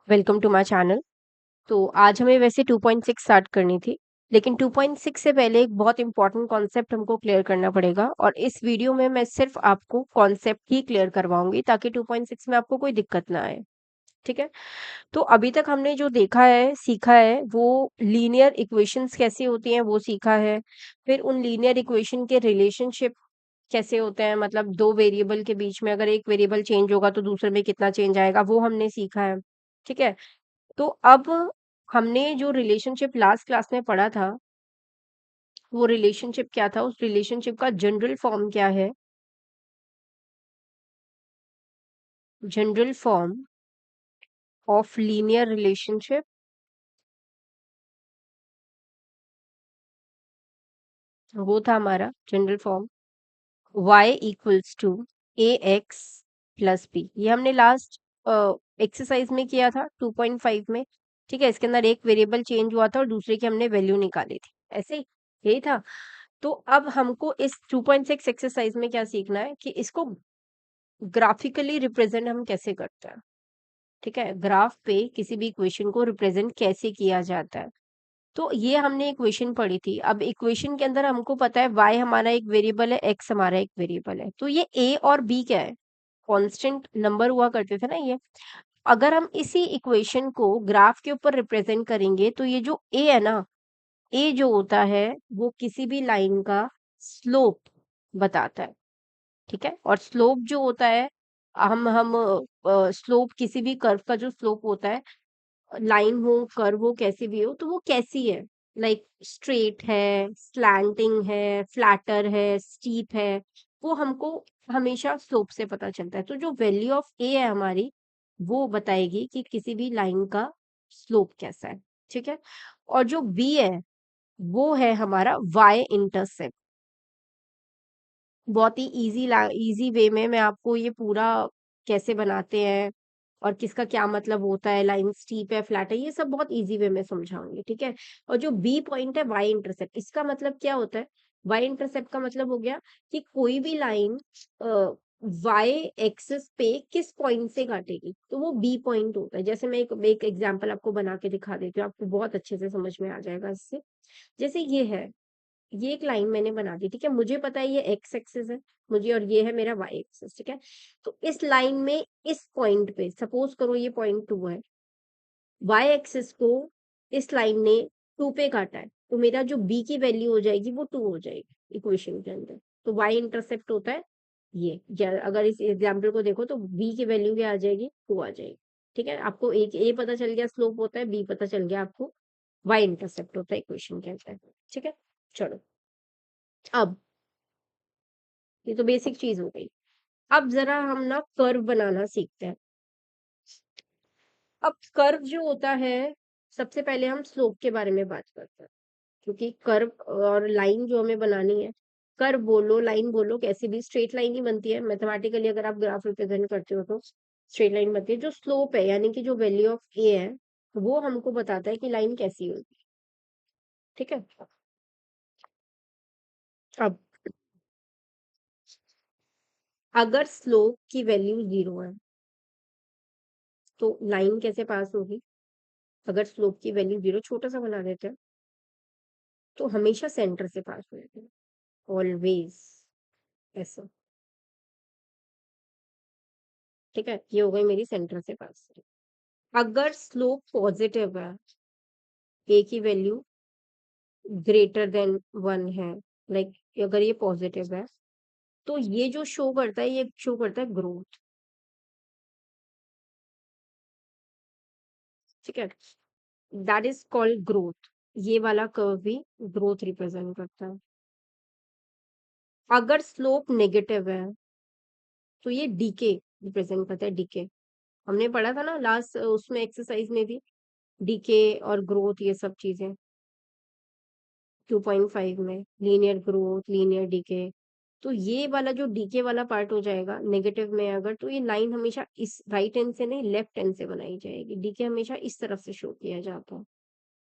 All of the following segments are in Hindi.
Welcome to my channel. तो आज हमें वैसे 2.6 स्टार्ट करनी थी, लेकिन 2.6 से पहले एक बहुत इंपॉर्टेंट कॉन्सेप्ट हमको क्लियर करना पड़ेगा और इस वीडियो में मैं सिर्फ आपको कॉन्सेप्ट ही क्लियर करवाऊंगी ताकि 2.6 में आपको कोई दिक्कत ना आए। ठीक है? तो अभी तक हमने जो देखा है, सीखा है, वो लीनियर इक्वेशंस कैसी होती हैं वो सीखा है। फिर उन लीनियर इक्वेशन के रिलेशनशिप कैसे होते हैं, मतलब दो वेरिएबल के बीच में अगर एक वेरिएबल चेंज होगा तो दूसरे में कितना चेंज आएगा, वो हमने सीखा है। ठीक है? तो अब हमने जो रिलेशनशिप लास्ट क्लास में पढ़ा था, वो रिलेशनशिप क्या था, उस रिलेशनशिप का जनरल फॉर्म क्या है? General form of linear relationship, वो था हमारा general form y equals to A X plus B. ये हमने लास्ट एक्सरसाइज में किया था 2.5 में। ठीक है, इसके अंदर एक वेरिएबल चेंज हुआ था और दूसरे की हमने वैल्यू निकाली थी, ऐसे ही यही था। तो अब हमको इस 2.6 एक्सरसाइज में क्या सीखना है कि इसको ग्राफिकली रिप्रेजेंट हम कैसे करते हैं। ठीक है, ग्राफ पे किसी भी इक्वेशन को रिप्रेजेंट कैसे किया जाता है। तो ये हमने इक्वेशन पढ़ी थी। अब इक्वेशन के अंदर हमको पता है y हमारा एक वेरिएबल है, x हमारा एक वेरिएबल है। तो ये a और b क्या है? कांस्टेंट नंबर हुआ करते थे ना ये। अगर हम इसी इक्वेशन को ग्राफ के ऊपर रिप्रेजेंट करेंगे तो ये जो a है ना, a जो होता है वो किसी भी लाइन का स्लोप बताता है। ठीक है, और स्लोप जो होता है, हम स्लोप किसी भी कर्व का जो स्लोप होता है, लाइन हो कर्व हो कैसी भी हो, तो वो कैसी है, लाइक स्ट्रेट है, स्लैंटिंग है, फ्लैटर है, स्टीप है, वो हमको हमेशा स्लोप से पता चलता है। तो जो वैल्यू ऑफ ए है हमारी, वो बताएगी कि किसी भी लाइन का स्लोप कैसा है। ठीक है, और जो बी है वो है हमारा वाई इंटरसेप्ट। बहुत ही इजी वे में मैं आपको ये पूरा कैसे बनाते हैं और किसका क्या मतलब होता है, लाइन स्टीप है, फ्लैट है, ये सब बहुत इजी वे में समझाऊंगी। ठीक है, और जो बी पॉइंट है वाई इंटरसेप्ट, इसका मतलब क्या होता है? वाई इंटरसेप्ट का मतलब हो गया कि कोई भी लाइन वाई एक्सिस पे किस पॉइंट से काटेगी, तो वो बी पॉइंट होता है। जैसे मैं एक एग्जांपल आपको बना के दिखा देती हूँ, आपको बहुत अच्छे से समझ में आ जाएगा इससे। जैसे ये है, ये एक लाइन मैंने बना दी। ठीक है, मुझे पता है ये एक्स एक्सिस है मुझे, और ये है मेरा वाई एक्सिस। ठीक है, तो इस लाइन में इस पॉइंट पे सपोज करो ये पॉइंट 2 है, वाई एक्सिस को इस लाइन ने 2 पे काटा है, तो मेरा जो बी की वैल्यू हो जाएगी वो 2 हो जाएगी इक्वेशन के अंदर। तो वाई इंटरसेप्ट होता है ये, अगर इस एग्जाम्पल को देखो तो बी की वैल्यू क्या आ जाएगी, 2 आ जाएगी। ठीक है, आपको एक ए पता चल गया स्लोप होता है, बी पता चल गया आपको वाई इंटरसेप्ट होता है इक्वेशन के अंदर। ठीक है, चलो अब ये तो बेसिक चीज हो गई। अब जरा हम ना कर्व बनाना सीखते हैं। अब कर्व जो होता है, सबसे पहले हम स्लोप के बारे में बात करते हैं, क्योंकि कर्व और लाइन जो हमें बनानी है, कर्व बोलो लाइन बोलो, कैसी भी स्ट्रेट लाइन ही बनती है मैथमेटिकली। अगर आप ग्राफ रिप्रेजेंट करते हो तो स्ट्रेट लाइन बनती है। जो स्लोप है यानी कि जो वैल्यू ऑफ ए है, वो हमको बताता है कि लाइन कैसी होगी। ठीक है, अब अगर स्लोप की वैल्यू 0 है तो लाइन कैसे पास होगी? अगर स्लोप की वैल्यू 0, छोटा सा बना देते हैं, तो हमेशा सेंटर से पास होते हैं, ऑलवेज ऐसा। ठीक है, ये हो गई मेरी सेंटर से पास। अगर स्लोप पॉजिटिव है, ए की वैल्यू ग्रेटर देन 1 है, लाइक अगर ये पॉजिटिव है, तो ये जो शो करता है, ये शो करता है ग्रोथ। ठीक है, दैट इज कॉल्ड ग्रोथ। ये वाला कर्व भी ग्रोथ रिप्रेजेंट करता है। अगर स्लोप नेगेटिव है तो ये डीके रिप्रेजेंट करता है, डीके। हमने पढ़ा था ना लास्ट उसमें एक्सरसाइज में भी, डीके और ग्रोथ ये सब चीजें 2.5 में, लीनियर ग्रोथ, लीनियर डीके। तो ये वाला जो डीके वाला पार्ट हो जाएगा नेगेटिव में अगर, तो ये लाइन हमेशा इस राइट हैंड से नहीं लेफ्ट हैंड से बनाई जाएगी। डीके हमेशा इस तरफ से शो किया जाता है।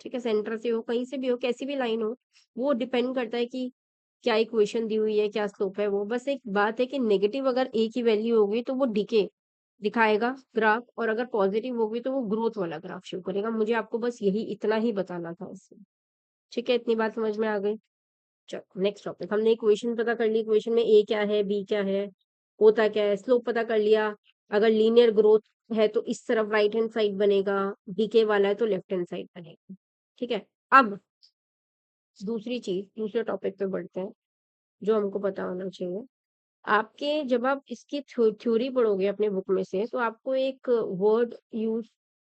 ठीक है, सेंटर से हो, कहीं से भी हो, कैसी भी लाइन हो, वो डिपेंड करता है कि क्या इक्वेशन दी हुई है, क्या स्लोप है। वो बस एक बात है कि नेगेटिव अगर ए की वैल्यू होगी तो वो डीके दिखाएगा ग्राफ, और अगर पॉजिटिव होगी तो वो ग्रोथ वाला ग्राफ शो करेगा। मुझे आपको बस यही इतना ही बताना था इसमें। ठीक है, इतनी बात समझ में आ गई? चलो नेक्स्ट टॉपिक। हमने इक्वेशन पता कर ली, इक्वेशन में ए क्या है, बी क्या है, होता क्या है, स्लोप पता कर लिया। अगर लीनियर ग्रोथ है तो इस तरफ राइट हैंड साइड बनेगा, डीके वाला है तो लेफ्ट हैंड साइड बनेगा। ठीक है, अब दूसरी चीज, दूसरे टॉपिक पे बढ़ते हैं जो हमको पता होना चाहिए। आपके जब आप इसकी थ्योरी पढ़ोगे अपने बुक में से, तो आपको एक वर्ड यूज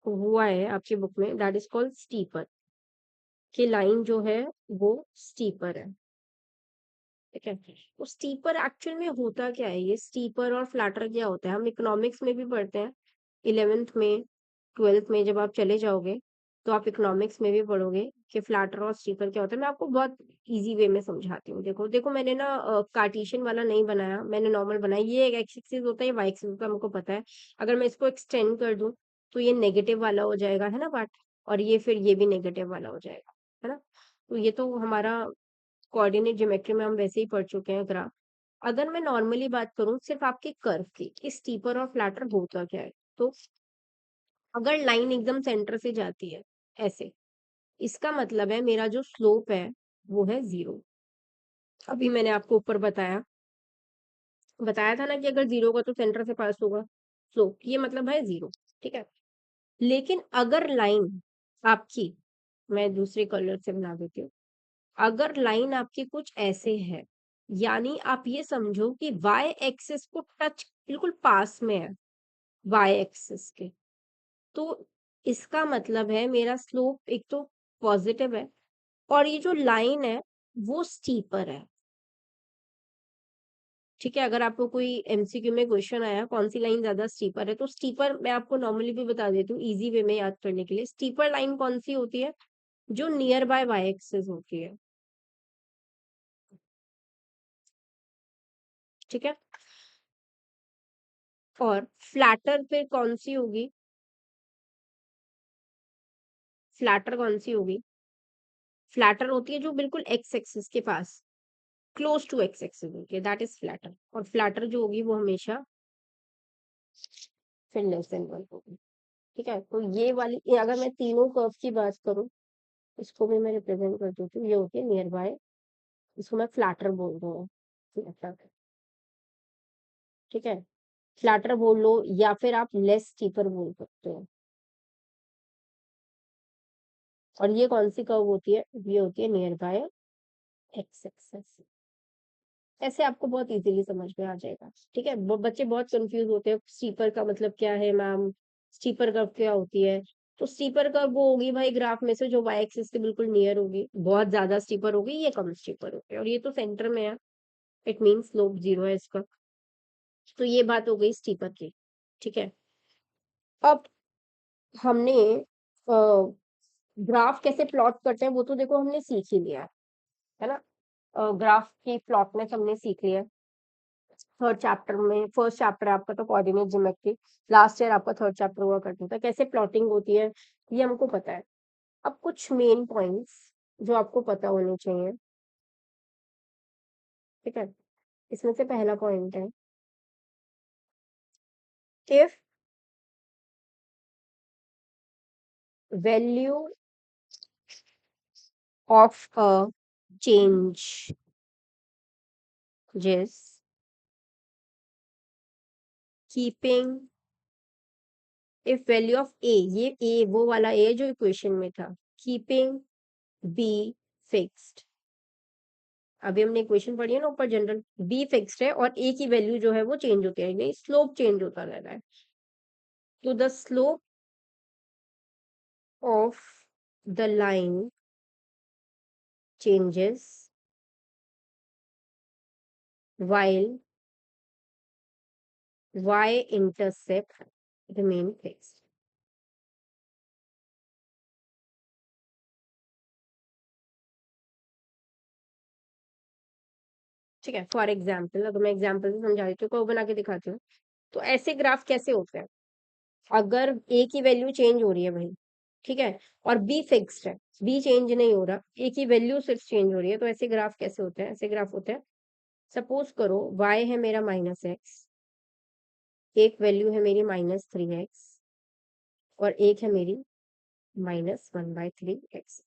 हुआ है आपकी बुक में, दैट इज कॉल्ड स्टीपर। कि लाइन जो है वो स्टीपर है। ठीक है, तो स्टीपर एक्चुअल में होता क्या है? ये स्टीपर और फ्लैटर क्या होता है, हम इकोनॉमिक्स में भी पढ़ते हैं। 11th में, 12th में जब आप चले जाओगे तो आप इकोनॉमिक्स में भी पढ़ोगे कि फ्लैटर और स्टीपर क्या होता है। मैं आपको बहुत इजी वे में समझाती हूँ। देखो देखो, मैंने ना कार्टेशियन वाला नहीं बनाया, मैंने नॉर्मल बनाया। ये एक एक्स एक्सिस होता है, वाई एक्सिस होता है, हमको पता है। अगर मैं इसको एक्सटेंड कर दूं तो ये नेगेटिव वाला हो जाएगा, है ना पार्ट, और ये फिर ये भी नेगेटिव वाला हो जाएगा, है ना। तो ये तो हमारा कोऑर्डिनेट ज्योमेट्री में हम वैसे ही पढ़ चुके हैं ग्राफ। अगर मैं नॉर्मली बात करूं सिर्फ आपके कर्व की, कि स्टीपर और फ्लैटर होता क्या है, तो अगर लाइन एकदम सेंटर से जाती है ऐसे, इसका मतलब है मेरा जो स्लोप है वो है 0। अभी मैंने आपको ऊपर बताया बताया था ना कि अगर 0 का तो सेंटर से पास होगा स्लोप, ये मतलब है 0। ठीक है, लेकिन अगर लाइन आपकी, मैं दूसरे कलर से बना देती हूँ, अगर लाइन आपकी कुछ ऐसे है, यानी आप ये समझो कि वाई एक्सिस को टच बिल्कुल पास में है वाई एक्सिस के, तो इसका मतलब है मेरा स्लोप एक तो पॉजिटिव है, और ये जो लाइन है वो स्टीपर है। ठीक है, अगर आपको कोई एमसीक्यू में क्वेश्चन आया कौन सी लाइन ज्यादा स्टीपर है, तो स्टीपर मैं आपको नॉर्मली भी बता देती हूँ इजी वे में याद करने के लिए। स्टीपर लाइन कौन सी होती है? जो नियर बाय वाई एक्सिस होती है। ठीक है, और फ्लैटर फिर कौन सी होगी? फ्लैटर कौन सी होगी? फ्लैटर होती है जो बिल्कुल एक्स एक्सिस के पास, क्लोज टू एक्स एक्सिस होती है, दैट इज फ्लैटर। और फ्लैटर जो होगी वो हमेशा फिर लेस देन 1 होगी। ठीक है, तो ये वाली, ये अगर मैं तीनों कर्व की बात करूं, इसको भी मैं रिप्रेजेंट कर देती हूँ, ये होती है नियर बाय, इसको मैं फ्लैटर बोल रही हूँ, फ्लैटर। ठीक है, फ्लैटर बोल लो या फिर आप लेस स्टीपर बोल सकते हो। और ये कौन सी कर्व होती है? ये होती है नियर बाय एक्स एक्सिस। ऐसे आपको बहुत इजीली समझ में आ जाएगा। ठीक है, बच्चे बहुत कंफ्यूज होते हैं, स्टीपर का मतलब क्या है मैम, स्टीपर कर्व क्या होती है। तो स्टीपर कर्व वो होगी भाई ग्राफ में से जो वाई एक्सिस के बिल्कुल नियर होगी, बहुत ज्यादा स्टीपर होगी, ये कम स्टीपर होगी, और ये तो सेंटर में है, इट मीन स्लोप 0 है इसका। तो ये बात हो गई स्टीपर की। ठीक है, अब हमने ग्राफ कैसे प्लॉट करते हैं वो तो देखो हमने सीख ही लिया है ना। ग्राफ की प्लॉटनेस हमने सीख लिया। थर्ड चैप्टर में, फर्स्ट चैप्टर आपका तो कोऑर्डिनेट ज्योमेट्री, लास्ट ईयर आपका थर्ड चैप्टर हुआ करता था, कैसे प्लॉटिंग होती है ये हमको पता है। अब कुछ मेन पॉइंट्स जो आपको पता होने चाहिए। ठीक है, इसमें से पहला पॉइंट है, if value of a change जिस कीपिंग, इफ वैल्यू ऑफ ए, ये ए वो वाला ए जो इक्वेशन में था, कीपिंग बी फिक्स्ड। अभी हमने इक्वेशन पढ़ी है ना ऊपर, जनरल बी फिक्स्ड है और ए की वैल्यू जो है वो चेंज होती है, नहीं स्लोप चेंज होता रह रहा है। तो the slope of the line changes while y-intercept remain fixed। ठीक है, फॉर एग्जाम्पल अगर मैं एग्जाम्पल से समझा देती हूँ, को बना के दिखाती हूँ। तो ऐसे ग्राफ कैसे होते हैं? अगर ए की वैल्यू चेंज हो रही है भाई, ठीक है, और बी फिक्स्ड है, बी चेंज नहीं हो रहा, ए की वैल्यू सिर्फ चेंज हो रही है, तो ऐसे ग्राफ कैसे होते हैं? ऐसे ग्राफ होते हैं, सपोज करो y है मेरा -x, एक वैल्यू है मेरी -3x और एक है मेरी -1/3x।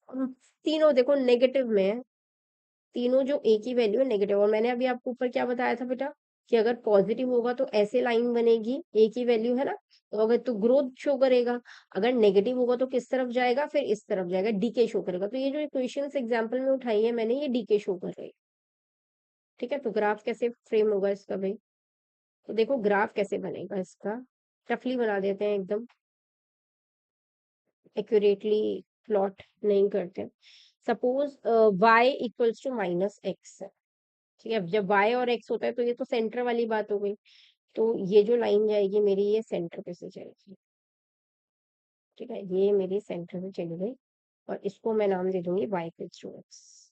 तीनों देखो नेगेटिव में है, तीनों जो एक ही वैल्यू है नेगेटिव। और मैंने अभी आपको ऊपर क्या बताया था बेटा कि अगर पॉजिटिव होगा तो ऐसे लाइन बनेगी, एक ही वैल्यू है ना, तो अगर तो ग्रोथ शो करेगा, अगर नेगेटिव होगा तो किस तरफ जाएगा, फिर इस तरफ जाएगा, डीके शो करेगा। तो ये जो इक्वेशंस एग्जांपल में उठाई है मैंने, ये डीके शो कर रही है। ठीक है, तो ग्राफ कैसे फ्रेम होगा इसका भाई, तो देखो ग्राफ कैसे बनेगा इसका, रफली बना देते हैं एकदम, एक्यूरेटली प्लॉट नहीं करते। Suppose y equals to -x है। ठीक है, जब y और x होता है तो ये तो सेंटर वाली बात हो गई, तो ये जो लाइन जाएगी मेरी ये सेंटर पे से जाएगी। ठीक है, ये मेरी सेंटर में चली गई और इसको मैं नाम दे दूंगी y इक्वल्स टू x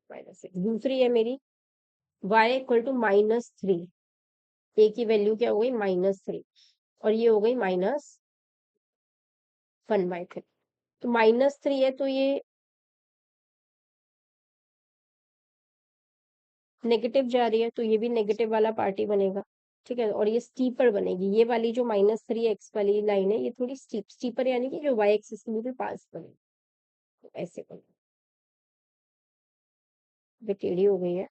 -6। दूसरी है मेरी y इक्वल टू -3, a की वैल्यू क्या हो गई -3 और ये हो गई -1/3। तो -3 है तो ये नेगेटिव जा रही है, तो ये भी नेगेटिव वाला पार्टी बनेगा। ठीक है, और ये स्टीपर बनेगी, ये वाली जो -3x वाली लाइन है ये थोड़ी स्टीपर यानी कि जो y एक्सिस के बिल्कुल पास बनेगी, तो ऐसे बनेगी। ये टेढ़ी हो गई है,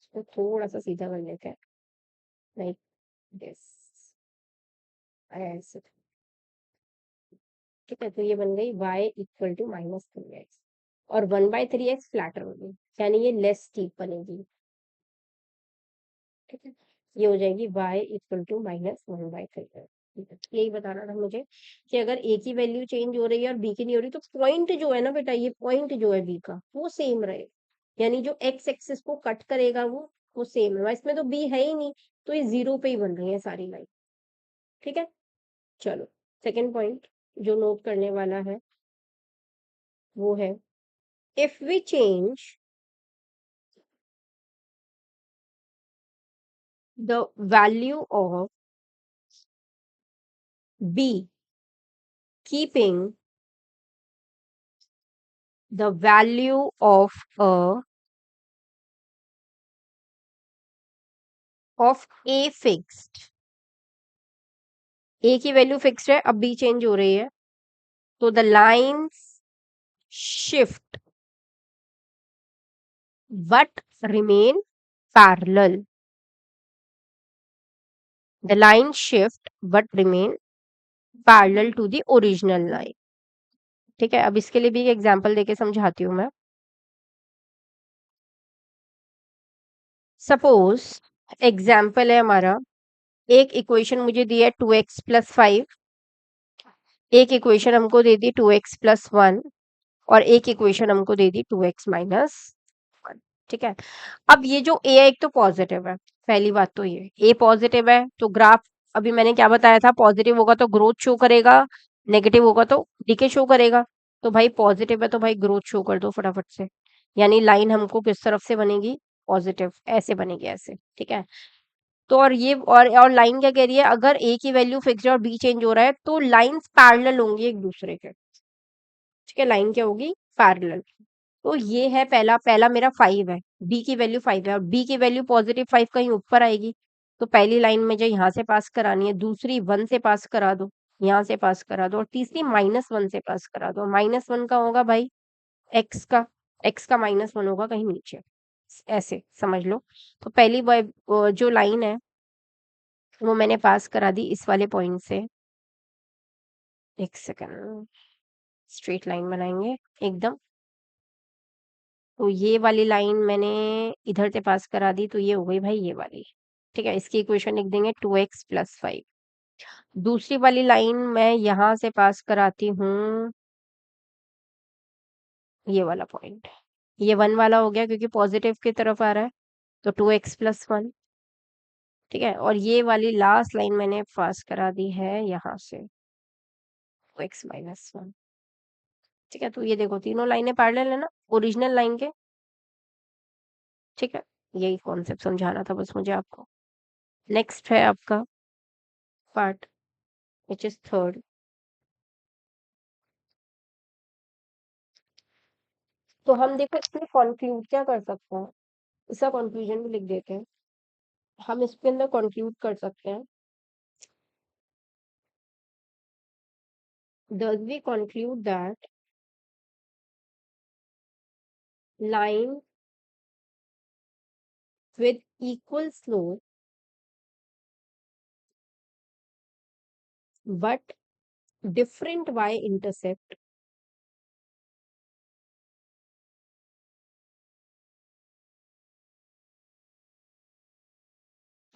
इसको थोड़ा सा सीधा कर लेते हैं, लाइक दिस, ऐसे। ठीक है, तो ये बन गई y इक्वल टू -3x और 1/3x फ्लैटर होगी, यानी ये लेस स्टीप बनेगी। ठीक है, ये हो जाएगी y इक्वल टू -1/3। यही बताना था मुझे कि अगर ए की वैल्यू चेंज हो रही है और बी की नहीं हो रही, तो पॉइंट जो है ना बेटा, ये पॉइंट जो है बी का वो सेम रहे, यानी जो एक्स एक्सिस को कट करेगा वो सेम है। इसमें तो बी है ही नहीं, तो ये जीरो पे ही बन रही है सारी लाइन। ठीक है, चलो सेकंड पॉइंट जो नोट करने वाला है वो है, if we change the value of B keeping the value of a fixed, a की वैल्यू फिक्स्ड है, अब b चेंज हो रही है, तो the lines shift but remain parallel, the line shift but remain parallel to the original line। ठीक है, अब इसके लिए भी एक एग्जांपल देके समझाती हूँ मैं। सपोज एग्जाम्पल है हमारा, एक इक्वेशन मुझे दी है 2x + 5, एक इक्वेशन हमको दे दी 2x + 1 और एक इक्वेशन हमको दे दी 2x - 1। ठीक है, अब ये जो a है एक तो पॉजिटिव है, पहली बात तो ये a पॉजिटिव है, तो ग्राफ अभी मैंने क्या बताया था, पॉजिटिव होगा तो ग्रोथ शो करेगा, नेगेटिव होगा तो डिके शो करेगा। तो भाई पॉजिटिव है तो भाई ग्रोथ शो कर दो फटाफट से, यानी लाइन हमको किस तरफ से बनेगी, पॉजिटिव, ऐसे बनेगी ऐसे। ठीक है, तो और ये और लाइन क्या कह रही है, अगर a की वैल्यू फिक्स है और b चेंज हो रहा है तो लाइंस पैरेलल होंगी एक दूसरे के। ठीक है, लाइन क्या होगी, पैरेलल। तो ये है पहला पहला मेरा 5 है, बी की वैल्यू 5 है और बी की वैल्यू +5 कहीं ऊपर आएगी, तो पहली लाइन मुझे यहाँ से पास करानी है, दूसरी 1 से पास करा दो, यहाँ से पास करा दो और तीसरी -1 से पास करा दो। -1 का होगा भाई एक्स का -1 होगा कहीं नीचे, ऐसे समझ लो। तो पहली जो लाइन है वो मैंने पास करा दी इस वाले पॉइंट से। एक सेकंड, स्ट्रेट लाइन बनाएंगे एकदम, तो ये वाली लाइन मैंने इधर से पास करा दी, तो ये हो गई भाई ये वाली। ठीक है, इसकी इक्वेशन लिख देंगे 2x + 5। दूसरी वाली लाइन मैं यहाँ से पास कराती हूँ ये वाला पॉइंट, ये 1 वाला हो गया क्योंकि पॉजिटिव की तरफ आ रहा है, तो 2x + 1। ठीक है, और ये वाली लास्ट लाइन मैंने पास करा दी है यहाँ से 2x - 1। ठीक है, तो ये देखो तीनों लाइनें पैरेलल है ना ओरिजिनल लाइन के। ठीक है, यही कॉन्सेप्ट समझाना था बस मुझे आपको। नेक्स्ट है आपका पार्ट विच इज थर्ड। तो हम देखो इसमें कंक्लूड क्या कर सकते हैं, इसका कंक्लूजन भी लिख देते हैं। हम इसके अंदर कंक्लूड कर सकते हैं Thus we conclude that line with equal slope but different y-intercept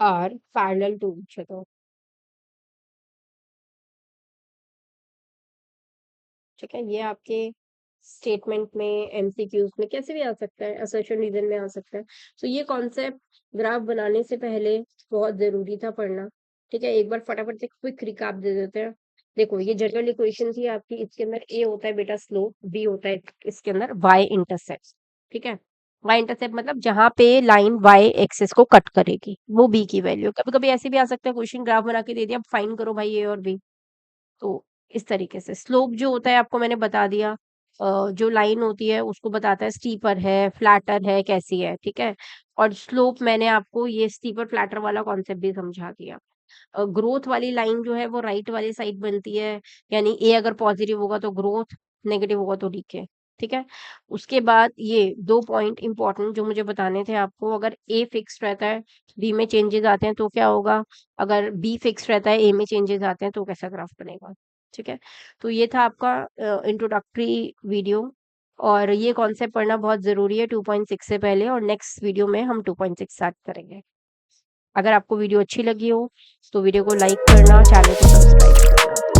are parallel to each other. ठीक है, ये आपके स्टेटमेंट में, एमसीक्यूज में कैसे भी आ सकता है, असर्शन रीजन में आ सकता है। तो ये कॉन्सेप्ट ग्राफ बनाने से पहले बहुत जरूरी था पढ़ना। ठीक है, एक बार फटाफट से क्विक रिकैप दे देते हैं। देखो, ये जनरल इक्वेशन थी आपकी, इसके अंदर ए होता है बेटा स्लोप, बी होता है इसके अंदर वाई इंटरसेप्ट। ठीक है, वाई इंटरसेप्ट मतलब जहां पे लाइन वाई एक्सिस को कट करेगी, वो बी की वैल्यू। कभी कभी ऐसे भी आ सकता है, क्वेश्चन ग्राफ बना के दे दिया, अब फाइंड करो भाई ए और बी। तो इस तरीके से स्लोप जो होता है आपको मैंने बता दिया। जो लाइन होती है उसको बताता है स्टीपर है, फ्लैटर है, कैसी है। ठीक है, और स्लोप मैंने आपको ये स्टीपर फ्लैटर वाला कॉन्सेप्ट भी समझा दिया। ग्रोथ वाली लाइन जो है वो राइट वाली साइड बनती है, यानी ए अगर पॉजिटिव होगा तो ग्रोथ, नेगेटिव होगा तो डीके। ठीक है, उसके बाद ये दो पॉइंट इंपॉर्टेंट जो मुझे बताने थे आपको, अगर ए फिक्स रहता है, बी में चेंजेस आते हैं तो क्या होगा, अगर बी फिक्स रहता है, ए में चेंजेस आते हैं तो कैसा ग्राफ बनेगा। ठीक है, तो ये था आपका इंट्रोडक्टरी वीडियो, और ये कॉन्सेप्ट पढ़ना बहुत जरूरी है 2.6 से पहले, और नेक्स्ट वीडियो में हम 2.6 स्टार्ट करेंगे। अगर आपको वीडियो अच्छी लगी हो तो वीडियो को लाइक करना, चैनल को सब्सक्राइब करना।